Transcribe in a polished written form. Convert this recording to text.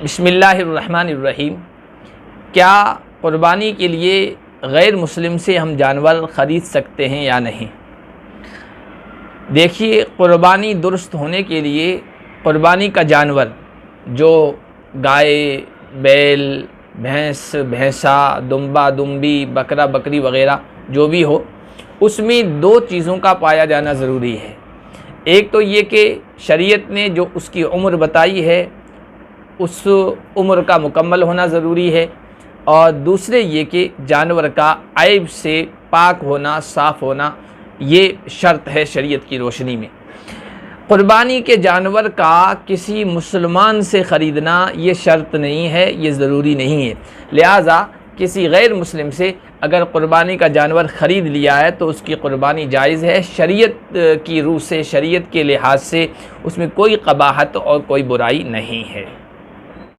बिस्मिल्लाहिर्रहमानिर्रहीम। क्या क़ुरबानी के लिए गैर मुस्लिम से हम जानवर ख़रीद सकते हैं या नहीं? देखिए, क़ुरबानी दुरुस्त होने के लिए क़ुरबानी का जानवर जो गाय, बैल, भैंस, भैंसा, दुम्बा, दुम्बी, बकरा, बकरी वग़ैरह जो भी हो, उसमें दो चीज़ों का पाया जाना ज़रूरी है। एक तो ये कि शरीयत ने जो उसकी उम्र बताई है उस उम्र का मुकम्मल होना ज़रूरी है, और दूसरे ये कि जानवर का ऐब से पाक होना, साफ़ होना, ये शर्त है शरीयत की रोशनी में। क़ुरबानी के जानवर का किसी मुसलमान से ख़रीदना ये शर्त नहीं है, ये ज़रूरी नहीं है। लिहाजा किसी गैर मुस्लिम से अगर क़ुरबानी का जानवर ख़रीद लिया है तो उसकी क़ुरबानी जायज़ है। शरीयत की रूह से, शरीयत के लिहाज से उसमें कोई क़बाहत और कोई बुराई नहीं है।